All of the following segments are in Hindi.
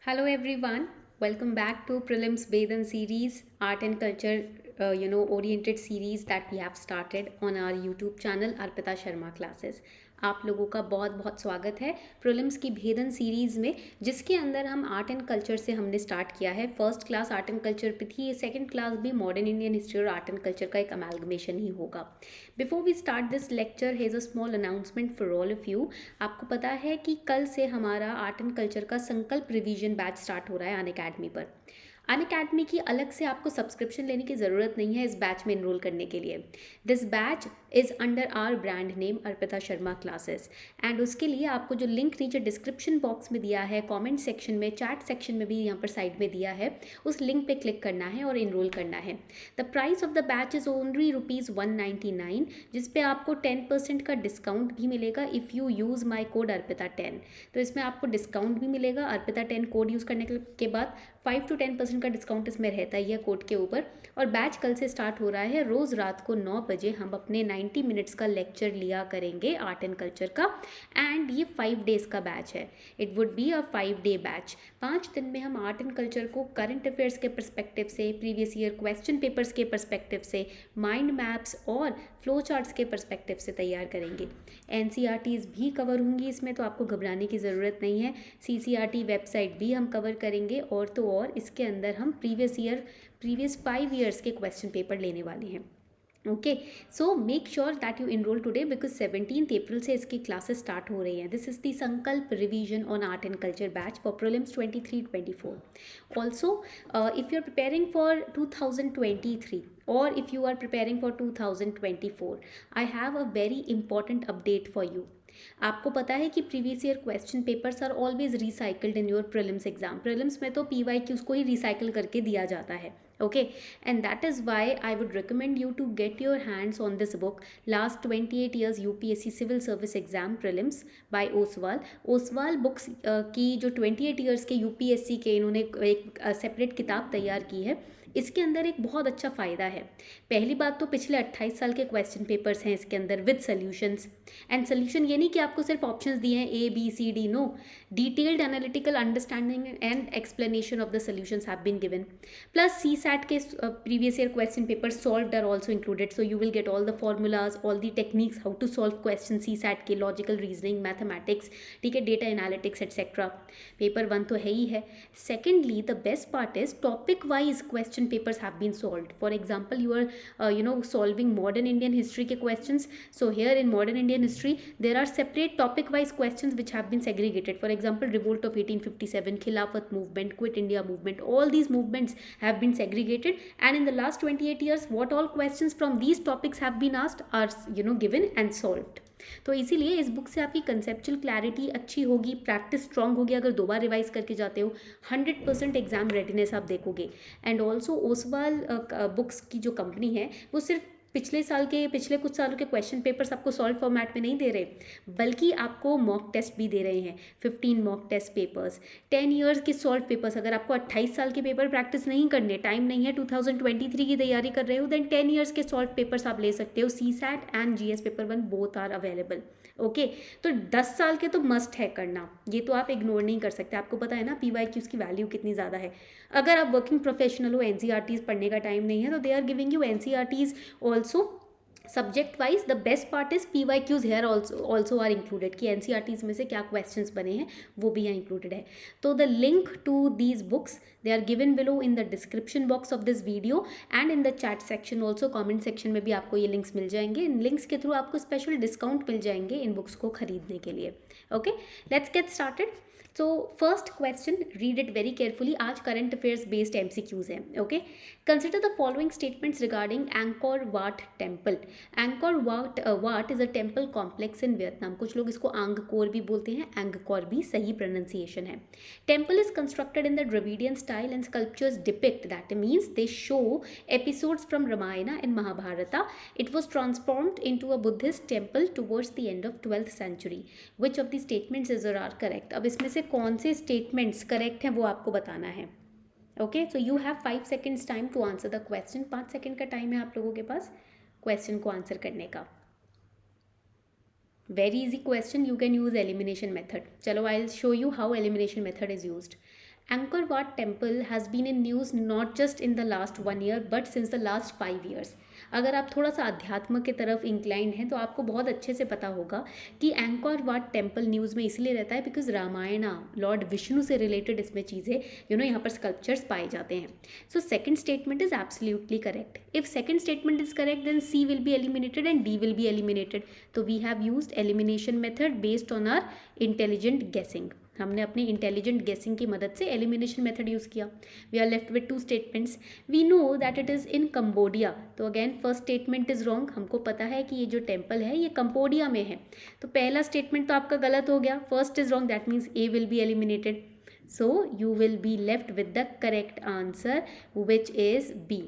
Hello everyone, welcome back to Prelims Vedan series, art and culture oriented series that we have started on our YouTube channel Arpita Sharma Classes. आप लोगों का बहुत बहुत स्वागत है प्रीलिम्स की भेदन सीरीज़ में, जिसके अंदर हम आर्ट एंड कल्चर से हमने स्टार्ट किया है। First class art and culture पे थी, ये सेकंड क्लास भी मॉडर्न इंडियन हिस्ट्री और आर्ट एंड कल्चर का एक अमेलगमेशन ही होगा। Before we start this lecture has a small announcement for all of you. आपको पता है कि कल से हमारा आर्ट एंड कल्चर का संकल्प रिवीजन बैच स्टार्ट हो रहा है अनअकैडमी पर। अनअकैडमी की अलग से आपको सब्सक्रिप्शन लेने की ज़रूरत नहीं है इस बैच में इनरोल करने के लिए। This batch is under our brand name Arpita Sharma classes, and उसके लिए आपको जो लिंक नीचे डिस्क्रिप्शन बॉक्स में दिया है, कमेंट सेक्शन में, चैट सेक्शन में भी यहाँ पर साइड में दिया है, उस लिंक पे क्लिक करना है और इनरोल करना है। The price of the batch is only ₹199, जिसपे आपको 10% का डिस्काउंट भी मिलेगा if you use my code अर्पिता10। तो इसमें आपको डिस्काउंट भी मिलेगा अर्पिता10 कोड यूज़ करने के बाद। 5 to 10% का डिस्काउंट इसमें रहता ही है कोड के ऊपर। और बैच कल से स्टार्ट हो रहा है। रोज़ रात को 9 बजे हम अपने 90 मिनट्स का लेक्चर लिया करेंगे आर्ट एंड कल्चर का, एंड ये 5 डेज़ का बैच है। It would be a 5 day batch. 5 दिन में हम आर्ट एंड कल्चर को करंट अफेयर्स के परस्पेक्टिव से, प्रीवियस ईयर क्वेश्चन पेपर्स के परस्पेक्टिव से, माइंड मैप्स और फ्लो चार्ट्स के परस्पेक्टिव से तैयार करेंगे। NCERTs भी कवर होंगी इसमें, तो आपको घबराने की ज़रूरत नहीं है। CCRT वेबसाइट भी हम कवर करेंगे, और तो और इसके अंदर हम प्रीवियस 5 ईयर्स के क्वेश्चन पेपर लेने वाले हैं। Okay, so make sure that you enrol today because 17 April से इसकी क्लासेस स्टार्ट हो रही हैं। This is the Sankalp revision on art and culture batch for prelims 23-24। Also if you are preparing for 2023 or if you are preparing for 2024, I have a very important update for you. आपको पता है कि previous year question papers are always recycled in your prelims exam. Prelims में तो PYQs को ही रिसाइकल करके दिया जाता है। Okay, and that is why I would recommend you to get your hands on this book, last 28 years UPSC civil service exam prelims by Oswal. Oswal books की जो 28 ईयर्स के UPSC के इन्होंने एक सेपरेट किताब तैयार की है। इसके अंदर एक बहुत अच्छा फ़ायदा है। पहली बात तो पिछले 28 साल के क्वेश्चन पेपर्स हैं इसके अंदर विद सॉल्यूशंस। एंड सोल्यूशन ये नहीं कि आपको सिर्फ ऑप्शंस दिए हैं A B C D, no, detailed analytical understanding and explanation of the solutions have been given. Plus CSAT के previous year question paper solved are also included, so you will get all the formulas, all the techniques how to solve question CSAT के, लॉजिकल रीजनिंग, मैथमेटिक्स, ठीक है, डेटा एनालिटिक्स एट्सेट्रा। पेपर 1 तो है ही है। Secondly, the best part is topic wise question papers have been solved. For example, you are solving modern Indian history ke questions. So here in modern Indian history there are separate topic wise questions which have been segregated. For example, revolt of 1857, Khilafat movement, quit India movement, all these movements have been segregated, and in the last 28 years what all questions from these topics have been asked are given and solved. तो इसीलिए इस बुक से आपकी कंसेप्चुअल क्लैरिटी अच्छी होगी, प्रैक्टिस स्ट्रांग होगी। अगर 2 बार रिवाइज करके जाते हो 100% एग्जाम रेडीनेस आप देखोगे। एंड ऑल्सो ओसवाल बुक्स की जो कंपनी है वो सिर्फ पिछले कुछ सालों के क्वेश्चन पेपर्स आपको सॉल्व फॉर्मेट में नहीं दे रहे, बल्कि आपको मॉक टेस्ट भी दे रहे हैं। 15 मॉक टेस्ट पेपर्स, 10 ईयर्स के सॉल्व पेपर्स। अगर आपको 28 साल के पेपर प्रैक्टिस नहीं करने, टाइम नहीं है, 2023 की तैयारी कर रहे हो, देन 10 ईयर्स के सॉल्व पेपर्स आप ले सकते हो। CSAT and GS paper 1 both are available. Okay, तो 10 साल के तो मस्ट है करना, ये तो आप इग्नोर नहीं कर सकते। आपको पता है ना PYQs की वैल्यू कितनी ज़्यादा है। अगर आप वर्किंग प्रोफेशनल हो, NCERTs पढ़ने का टाइम नहीं है, तो they are giving you NCERTs also subject wise. The best part is PYQs here also are included, कि NCERTs में से क्या क्वेश्चंस बने हैं वो भी यहाँ इंक्लूडेड है। तो the link to these books they are given below in the description box of this video and in the chat section also. Comment section में भी आपको ये लिंक्स मिल जाएंगे। इन लिंक्स के थ्रू आपको स्पेशल डिस्काउंट मिल जाएंगे इन बुक्स को खरीदने के लिए। Okay, let's get started. So first question, read it very carefully. आज करंट अफेयर्स बेस्ड MCQs हैं। Okay, consider the following statements regarding anchor watt temple. Anchor what is a temple complex in Vietnam. कुछ लोग इसको आंगकोर भी बोलते हैं, एंगकोर भी सही प्रोनाउंसिएशन है। Temple is constructed in the Dravidian style and sculptures depict, that means they show episodes from Ramayana and Mahabharata. It was transformed into a Buddhist temple towards the end of 12th century. Which of the statements is or are correct? अब इसमें से कौन से स्टेटमेंट्स करेक्ट हैं वो आपको बताना है। Okay, so you have 5 seconds time to answer the question. 5 second का टाइम है आप लोगों के पास क्वेश्चन को आंसर करने का। Very easy question, you can use elimination method. चलो, I will show you how elimination method is used. Angkor Wat temple has been in news not just in the last 1 year but since the last 5 years. अगर आप थोड़ा सा अध्यात्म की तरफ इंक्लाइंड हैं तो आपको बहुत अच्छे से पता होगा कि एंकोर वाट टेम्पल न्यूज़ में इसलिए रहता है बिकॉज रामायणा लॉर्ड विष्णु से रिलेटेड इसमें चीज़ें यहाँ पर स्कल्पचर्स पाए जाते हैं. So second statement is absolutely correct. If second statement is correct then C will be eliminated and D will be eliminated. तो we have used elimination method based on our intelligent guessing. हमने अपनी इंटेलिजेंट गेसिंग की मदद से एलिमिनेशन मेथड यूज़ किया. We are left with 2 statements. We know that it is in Cambodia. तो again first statement is wrong. हमको पता है कि ये जो टेम्पल है ये कंबोडिया में है. तो पहला स्टेटमेंट तो आपका गलत हो गया. First is wrong, that means A will be eliminated. So you will be left with the correct answer, which is B.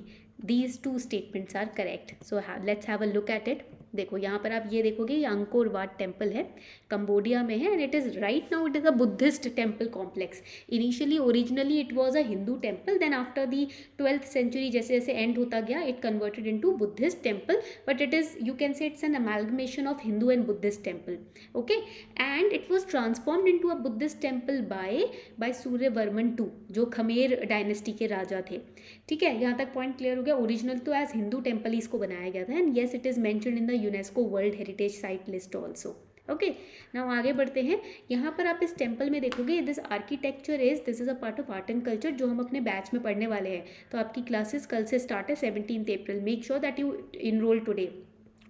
These 2 statements are correct. So let's have a look at it. देखो यहाँ पर आप ये देखोगे ये अंकोर वाट टेम्पल है, कंबोडिया में है, and it is right now it is a Buddhist temple complex. Initially originally it was a Hindu temple, then after the 12th century जैसे जैसे एंड होता गया it converted into Buddhist temple. But it is you can say it's an amalgamation of Hindu and Buddhist temple. Okay, and it was transformed into a Buddhist temple by Suryavarman II जो खमेर डायनेस्टी के राजा थे. ठीक है, यहाँ तक पॉइंट क्लियर हो गया. ओरिजिनल तो एज हिंदू टेम्पल ही इसको बनाया गया था, and yes it is mentioned in the UNESCO world heritage site list also. Okay, now आगे बढ़ते हैं. यहाँ पर आप इस टेम्पल में देखोगे this architecture this is a part of art and culture जो हम अपने बैच में पढ़ने वाले हैं. तो आपकी क्लासेस कल से स्टार्ट है 17th April. Make sure that you enrol today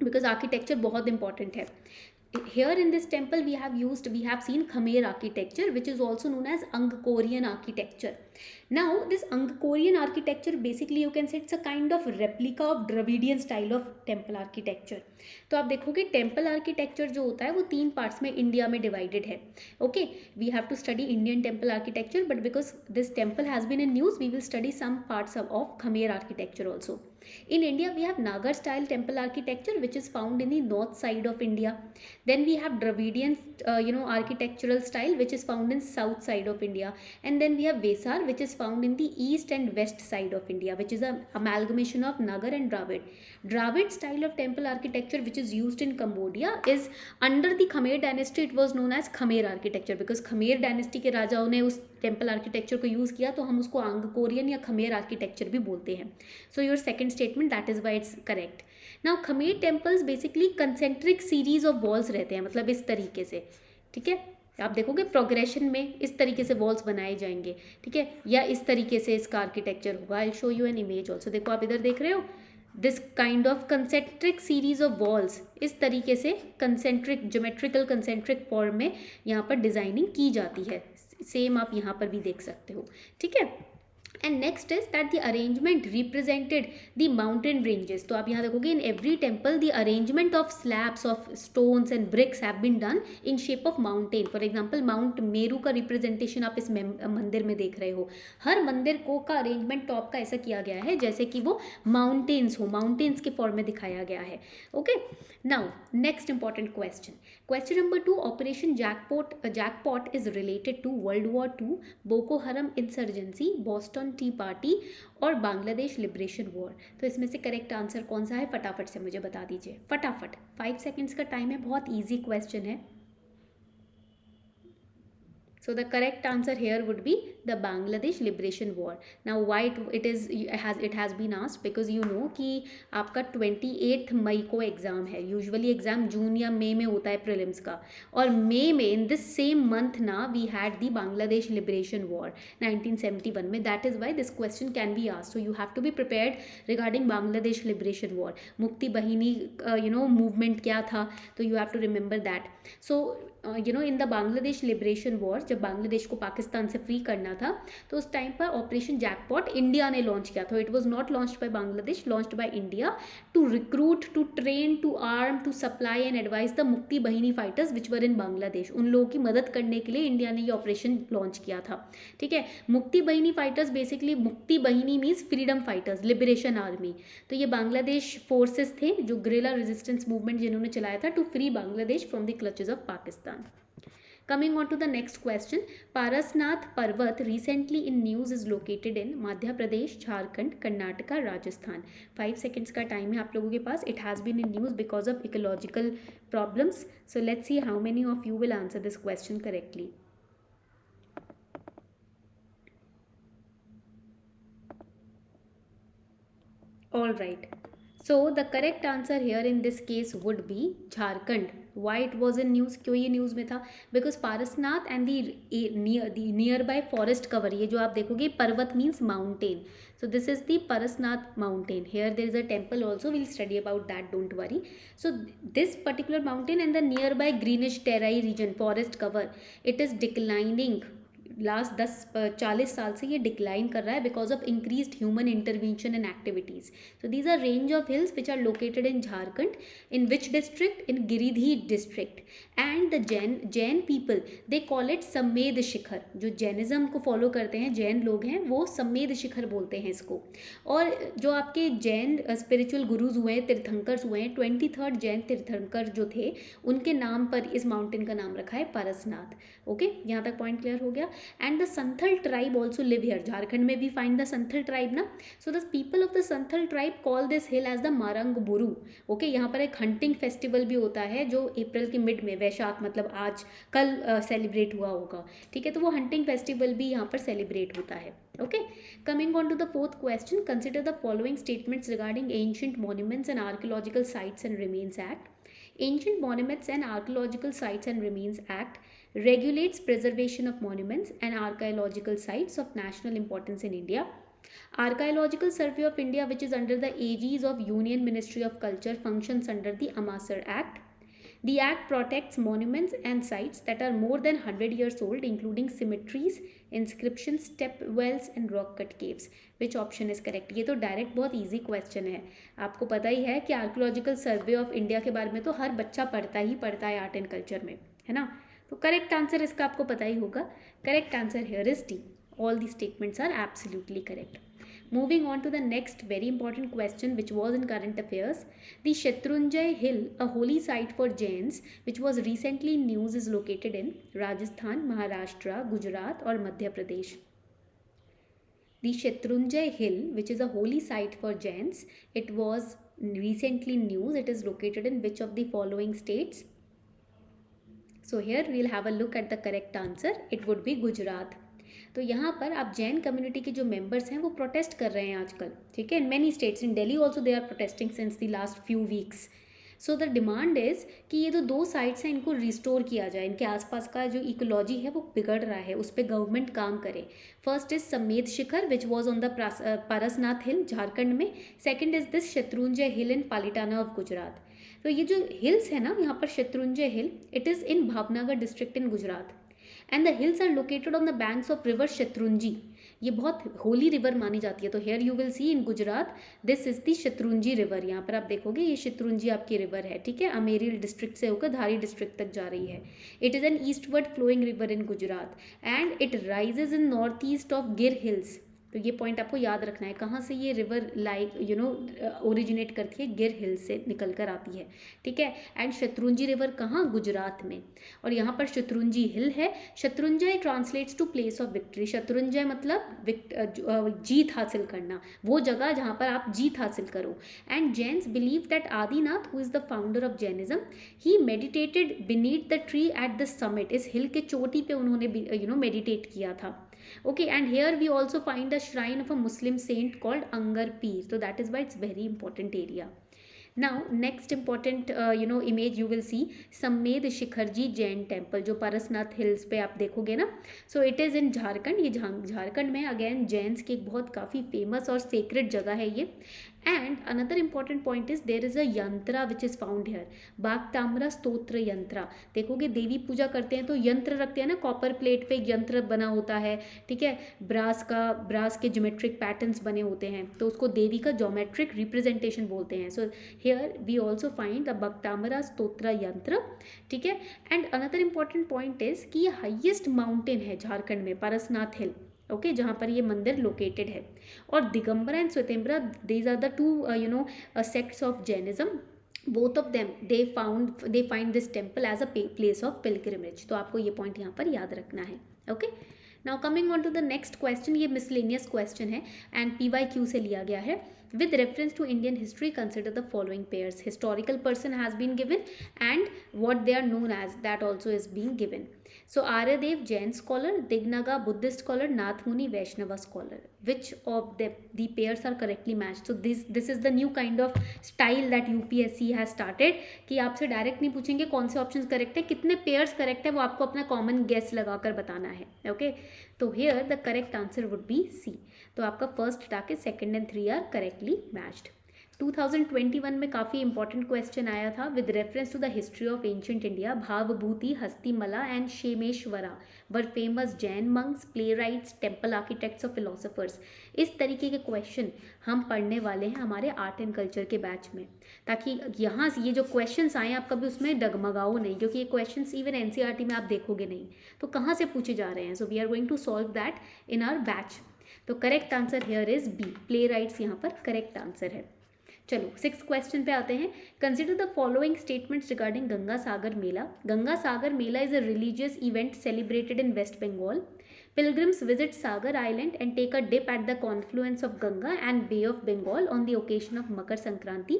because architecture बहुत इंपॉर्टेंट है. Here in this temple we have seen Khmer architecture, which is also known as Angkorian architecture. Now this Angkorian architecture basically you can say it's a kind of replica of Dravidian style of temple architecture. तो आप देखोगे टेम्पल आर्किटेक्चर जो होता है वो 3 पार्ट्स में इंडिया में डिवाइडेड है. Okay, we have to study Indian temple architecture, but because this temple has been in news we will study some parts of Khmer architecture also. In India, we have Nagar style temple architecture, which is found in the north side of India. Then we have Dravidian, architectural style, which is found in south side of India. And then we have Vesar, which is found in the east and west side of India, which is an amalgamation of Nagar and Dravid. Dravid style of temple architecture, which is used in Cambodia, is under the Khmer dynasty. It was known as Khmer architecture because Khmer dynasty के राजाओं ने उस टेम्पल आर्किटेक्चर को यूज़ किया, तो हम उसको अंगकोरियन या खमेर आर्किटेक्चर भी बोलते हैं. So your second statement that is why it's correct. Now Khmer temples basically concentric series of walls रहते हैं, मतलब इस तरीके से. ठीक है, आप देखोगे प्रोग्रेशन में इस तरीके से वॉल्स बनाए जाएंगे. ठीक है, या इस तरीके से इसका आर्किटेक्चर होगा. I show you an image also. देखो आप इधर देख रहे हो this kind of concentric series of walls. इस तरीके से कंसेंट्रिक ज्योमेट्रिकल कंसेंट्रिक फॉर्म में यहाँ पर डिज़ाइनिंग की जाती है. सेम आप यहाँ पर भी देख सकते हो. ठीक है, and next is that the arrangement represented the mountain ranges. तो आप यहाँ देखोगे in every temple the arrangement of slabs of stones and bricks have been done in shape of mountain. For example mount Meru का रिप्रेजेंटेशन आप इस मंदिर में देख रहे हो. हर मंदिर को का अरेंजमेंट टॉप का ऐसा किया गया है जैसे कि वो माउंटेन्स हो, माउंटेन्स के फॉर्म में दिखाया गया है. Okay, now next important question. Question number 2, Operation Jackpot is related to World War II, Boko Haram insurgency, Boston Tea Party और बांग्लादेश लिबरेशन वॉर. तो इसमें से करेक्ट आंसर कौन सा है फटाफट से मुझे बता दीजिए. फटाफट, 5 सेकेंड्स का टाइम है, बहुत ईजी क्वेश्चन है. So the correct answer here would be the Bangladesh Liberation War. Now why it has been asked because you know कि आपका 28 मई को एग्ज़ाम है. यूजुअली एग्ज़ाम जून या मई में होता है प्रीलिम्स का, और मई में इन दिस सेम मंथ ना we had the Bangladesh liberation war 1971 में. That is why this question can be asked. So you have to be prepared regarding Bangladesh liberation war. Mukti Bahini movement क्या था, तो you have to remember that. So in the Bangladesh liberation war, जब बांग्लादेश को पाकिस्तान से फ्री करना था तो उस टाइम पर ऑपरेशन जैकपॉट इंडिया ने लॉन्च किया था. It was not launched by Bangladesh, launched by India to recruit, to train, to arm, to supply and advise the Mukti Bahini fighters विच वर इन बांग्लादेश. उन लोगों की मदद करने के लिए इंडिया ने ये ऑपरेशन लॉन्च किया था. ठीक है, मुक्ति बहिनी फाइटर्स बेसिकली, मुक्ति बहिनी means freedom fighters, liberation army. तो ये बांग्लादेश फोर्सेस थे जो ग्रिला रेजिस्टेंस मूवमेंट जिन्होंने चलाया था to free Bangladesh from the clutches of Pakistan. Coming on to the next question, Parasnath Parvat recently in news is located in Madhya Pradesh, Jharkhand, Karnataka, Rajasthan. 5 seconds का time है आप लोगों के पास. It has been in news because of ecological problems. So let's see how many of you will answer this question correctly. All right. So the correct answer here in this case would be Jharkhand. Why it was in news? क्यों ये न्यूज़ में था? Because Parasnath and the nearby forest cover, ये जो आप देखोगे पर्वत means mountain. So this is the Parasnath mountain. Here there is a temple also. We'll study about that. Don't worry. So this particular mountain and the nearby greenish terai region, forest cover, it is declining. Last 40 साल से ये डिक्लाइन कर रहा है because of increased human intervention and activities. So these are range of hills which are located in Jharkhand. In which district? In Giridih district. And the Jain people they call it Sammed Shikhar. जो जैनिज्म को फॉलो करते हैं जैन लोग हैं वो सम्मेद शिखर बोलते हैं इसको. और जो आपके जैन स्पिरिचुअल गुरुज हुए हैं, तीर्थंकर्स हुए हैं, 23rd जैन तीर्थंकर जो थे उनके नाम पर इस माउंटेन का नाम रखा है पारसनाथ. ओके, यहाँ तक पॉइंट क्लियर हो गया. And the Santhal tribe also live here. Jharkhand में भी find the Santhal tribe ना. So the people of the Santhal tribe call this hill as the Marangaburu. Okay, यहाँ पर एक hunting festival भी होता है जो अप्रैल के मिड में, वैशाख मतलब आज कल सेलिब्रेट हुआ होगा. ठीक है, तो वो hunting festival भी यहाँ पर सेलिब्रेट होता है. Okay, coming on to the fourth question, consider the following statements regarding Ancient Monuments and Archaeological Sites and Remains Act. Ancient Monuments and Archaeological Sites and Remains Act regulates preservation of monuments and archaeological sites of national importance in India. Archaeological Survey of India, which is under the aegis of Union Ministry of Culture, functions under the Amsar Act. The act protects monuments and sites that are more than 100 years old, including cemeteries, inscriptions, step wells and rock cut caves. Which option is correct? ये तो डायरेक्ट बहुत इजी क्वेश्चन है. आपको पता ही है कि आर्कोलॉजिकल सर्वे ऑफ इंडिया के बारे में तो हर बच्चा पढ़ता ही पढ़ता है आर्ट एंड कल्चर में, है ना. तो करेक्ट आंसर इसका आपको पता ही होगा. Correct answer here is D. All the statements are absolutely correct. Moving on to the next very important question which was in current affairs. The Shatrunjay Hill, a holy site for Jains, which was recently in news, is located in Rajasthan, Maharashtra, Gujarat or Madhya Pradesh. The Shatrunjay Hill, which is a holy site for Jains, it was recently in news. It is located in which of the following states? So here we'll have a look at the correct answer. It would be Gujarat. तो यहाँ पर आप जैन कम्युनिटी के जो मेंबर्स हैं वो प्रोटेस्ट कर रहे हैं आजकल. ठीक है, in many states, in Delhi also they are protesting since the last few weeks. So the demand is कि ये जो 2 साइट्स हैं इनको रिस्टोर किया जाए. इनके आसपास का जो इकोलॉजी है वो बिगड़ रहा है, उस पर गवर्नमेंट काम करे. First is Sammed Shikhar which was on the Parasnath hill Jharkhand में. Second is this Shatrunjay hill in Palitana of Gujarat. तो ये जो हिल्स है ना यहाँ पर Shatrunjay hill, it is in Bhavnagar district in Gujarat. And the hills are located on the banks of river Shatrunji. ये बहुत होली रिवर मानी जाती है. तो here you will see in Gujarat this is the शत्रुंजी river. यहाँ पर आप देखोगे ये शत्रुंजी आपकी रिवर है. ठीक है, अमेरी डिस्ट्रिक्ट से होकर धारी डिस्ट्रिक्ट तक जा रही है. It is an eastward flowing river in Gujarat and it rises in north east of Gir hills. तो ये पॉइंट आपको याद रखना है. कहाँ से ये रिवर ओरिजिनेट करती है? गिर हिल से निकल कर आती है. ठीक है, एंड शत्रुंजी रिवर कहाँ? गुजरात में. और यहाँ पर शत्रुंजी हिल है. Shatrunjay translates to place of victory. Shatrunjay मतलब जीत हासिल करना, वो जगह जहाँ पर आप जीत हासिल करो. And Jains believe that Adinath, who is the founder of Jainism, he meditated beneath the tree at the summit. इस हिल के चोटी पे उन्होंने मेडिटेट किया था. Okay, and here we also find a shrine of a Muslim saint called Angar Peer. So that is why it's very important area. Now next important image you will see Sammed Shikharji Jain Temple, जो पारसनाथ हिल्स पे आप देखोगे ना. सो इट इज़ इन झारखंड. ये झारखंड में अगेन जैन्स की एक बहुत काफ़ी फेमस और सेक्रेट जगह है ये. And another important point is there is a यंत्रा विच इज़ फाउंड हेयर, बागताम्रा स्तोत्र यंत्रा. देखोगे देवी पूजा करते हैं तो यंत्र रखते हैं ना, कॉपर प्लेट पे एक यंत्र बना होता है. ठीक है, ब्रास के ज्योमेट्रिक पैटर्न्स बने होते हैं, तो उसको देवी का ज्योमेट्रिक रिप्रेजेंटेशन बोलते हैं. So here we also find the बागताम्रा स्तोत्र यंत्र. ठीक है, and another important point is कि ये हाइएस्ट माउंटेन है झारखंड में, पारसनाथ हिल. ओके, जहाँ पर ये मंदिर लोकेटेड है. और Digambara and Shvetambara, these are the two sects of Jainism. Both of them they find this temple as a place of pilgrimage. तो आपको ये पॉइंट यहाँ पर याद रखना है. Okay, now coming on to the next question. ये मिसलेनियस क्वेश्चन है एंड PYQ से लिया गया है. With reference to Indian history, consider the following pairs. Historical person has been given and what they are known as, that also is being given. So Aryadev Jain scholar, Dignaga Buddhist scholar, Nath Muni Vaishnava scholar. Which of the pairs are correctly matched? So this is the new kind of style that UPSC has started कि आपसे डायरेक्ट नहीं पूछेंगे कौन से ऑप्शंस करेक्ट है, कितने पेयर्स करेक्ट है वो आपको अपना कॉमन गेस लगाकर बताना है. ओके, तो here the correct answer would be C. तो आपका फर्स्ट टाके second and 3 are correctly matched. 2021 में काफ़ी इंपॉर्टेंट क्वेश्चन आया था with reference to the history of ancient India. Bhavabhuti, Hastimalla and Kshemeshvara were famous Jain monks, playwrights, temple architects और फिलोसफर्स. इस तरीके के क्वेश्चन हम पढ़ने वाले हैं हमारे आर्ट एंड कल्चर के बैच में, ताकि यहाँ से ये जो क्वेश्चंस आए आप कभी उसमें डगमगाओ नहीं, क्योंकि ये क्वेश्चंस इवन एनसीईआरटी में आप देखोगे नहीं तो कहाँ से पूछे जा रहे हैं. So we are going to solve that in our batch. तो correct answer here is B, playwrights यहाँ पर करेक्ट आंसर है. चलो 6th क्वेश्चन पे आते हैं. Consider the following statements regarding Ganga Sagar Mela. Ganga Sagar Mela is a religious event celebrated in West Bengal. Pilgrims visit Sagar Island and take a dip at the confluence of Ganga and Bay of Bengal on the occasion of Makar Sankranti.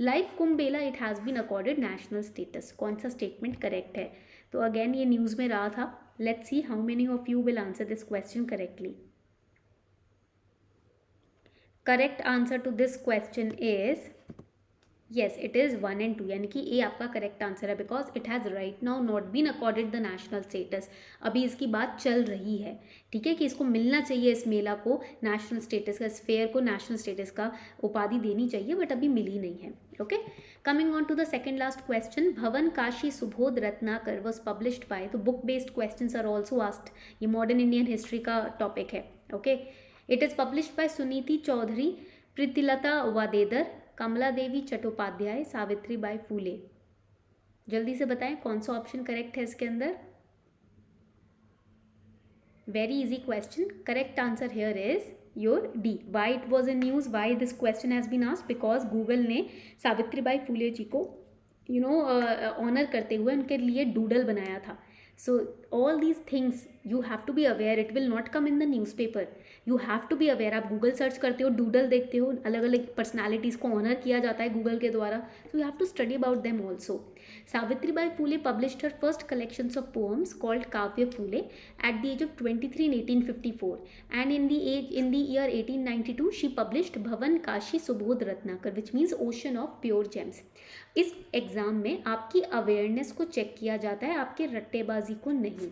Like Kumbh Mela, it has been accorded national status. कौन सा स्टेटमेंट करेक्ट है? तो अगेन ये न्यूज़ में रहा था. Let's see how many of you will answer this question correctly. Correct answer to this question is yes, it is 1 and 2, यानी कि ए आपका करेक्ट आंसर है because it has right now not been accorded the national status. अभी इसकी बात चल रही है, ठीक है, कि इसको मिलना चाहिए, इस मेला को नेशनल स्टेटस का, इस फेयर को नेशनल स्टेटस का उपाधि देनी चाहिए, बट अभी मिली नहीं है. Okay, coming on to the second last question. Bhavan Kashi Subodh Ratnakar was published by. तो book based question are also asked. ये मॉडर्न इंडियन हिस्ट्री का टॉपिक है. Okay, it is published by Suniti Chaudhuri, Pritilata Waddedar, Kamala Devi Chattopadhyay, Savitri Bai Phule. जल्दी से बताएं कौन सा ऑप्शन करेक्ट है इसके अंदर. Very easy question. Correct answer here is your D. Why it was in news, why this question has been asked, because Google ने सावित्री बाई फूले जी को ऑनर करते हुए उनके लिए डूडल बनाया था. So all these things you have to be aware. It will not come in the newspaper. You have to be aware. आप गूगल सर्च करते हो, डूडल देखते हो, अलग अलग पर्सनैलिटीज़ को ऑनर किया जाता है गूगल के द्वारा. So you have to study about them also. Savitri Bai Phule published her first collections of poems called Kavya Phule at the age of 23 in 1854, and in the year 1892 she published भवन Kashi Subodh Ratnakar, which means ocean of pure gems. इस एग्जाम में आपकी अवेयरनेस को चेक किया जाता है, आपके रट्टेबाजी को नहीं.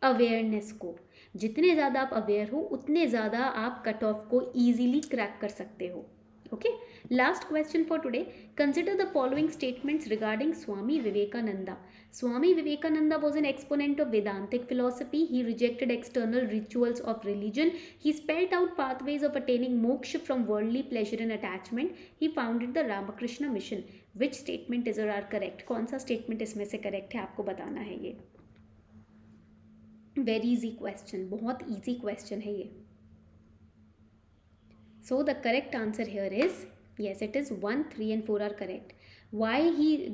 अवेयरनेस को, जितने ज़्यादा आप अवेयर हो उतने ज़्यादा आप कट ऑफ को ईजिली क्रैक कर सकते हो. Okay, last question for today. Consider the following statements regarding Swami Vivekananda. Swami Vivekananda was an exponent of Vedantic philosophy. He rejected external rituals of religion. He spelled out pathways of attaining moksha from worldly pleasure and attachment. He founded the Ramakrishna mission. Which statement is or are correct? कौन सा statement इसमें से correct है आपको बताना है. ये very easy question, बहुत easy question है ये. So the correct answer here is yes, it is 1, 3 and 4 are correct. Why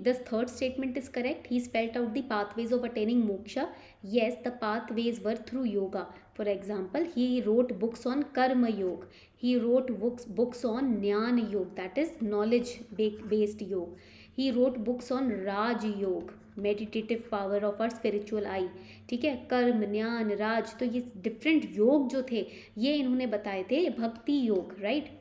this third statement is correct? He spelled out the pathways of attaining moksha. Yes, the pathways were through yoga. For example, he wrote books on karma yoga. He wrote books on jnana yoga, that is knowledge based yoga. He wrote books on raj yoga, meditative power of our spiritual eye. ठीक है, कर्म, ज्ञान, राज, तो ये डिफरेंट योग जो थे ये इन्होंने बताए थे. भक्ति योग, राइट,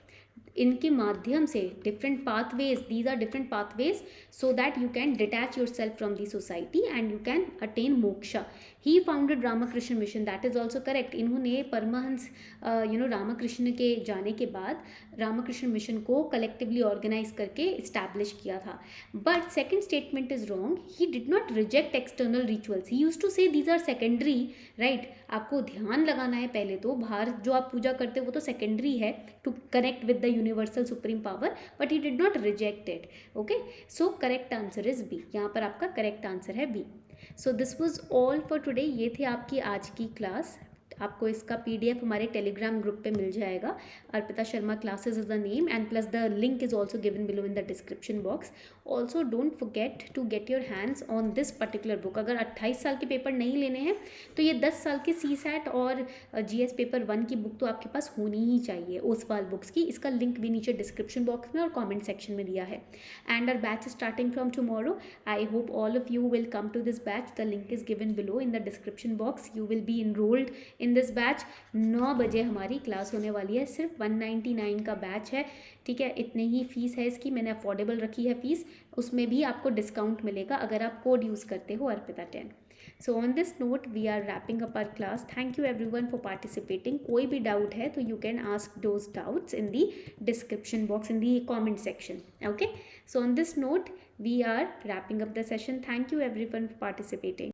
इनके माध्यम से different pathways, these are different pathways so that you can detach yourself from the society and you can attain moksha. He founded Ramakrishna Mission, that is also correct. इन्होंने परमहंस रामकृष्ण के जाने के बाद रामकृष्ण मिशन को कलेक्टिवली ऑर्गेनाइज करके इस्टेब्लिश किया था. But second statement is wrong. He did not reject external rituals. He use to say these are secondary, right. आपको ध्यान लगाना है पहले तो, बाहर जो आप पूजा करते हो वो तो सेकेंडरी है to connect with the universal supreme power, but he did not reject it. Okay, so correct answer is B. यहाँ पर आपका करेक्ट आंसर है B. So this was all for today. ये थे आपकी आज की क्लास. आपको इसका PDF हमारे टेलीग्राम ग्रुप पे मिल जाएगा. Arpita Sharma classes is the name, and plus the link is also given below in the description box. Also don't forget to get your hands on this particular book. अगर 28 साल के पेपर नहीं लेने हैं तो ये 10 साल के CSAT और GS पेपर 1 की बुक तो आपके पास होनी ही चाहिए, ओसवाल बुक्स की. इसका लिंक भी नीचे डिस्क्रिप्शन बॉक्स में और कमेंट सेक्शन में दिया है. And our batch starting from tomorrow. I hope all of you will come to this batch. The link is given below in the description box. You will be enrolled in this batch. 9 बजे हमारी क्लास होने वाली है. सिर्फ 199 का बैच है, ठीक है. इतने ही फीस है इसकी, मैंने अफोर्डेबल रखी है फीस. उसमें भी आपको डिस्काउंट मिलेगा अगर आप कोड यूज़ करते हो Arpita 10. So on this note, we are wrapping up our class. Thank you everyone for participating. कोई भी डाउट है तो you can ask those doubts in the description box, in the comment section. Okay. So on this note, we are wrapping up the session. Thank you everyone for participating.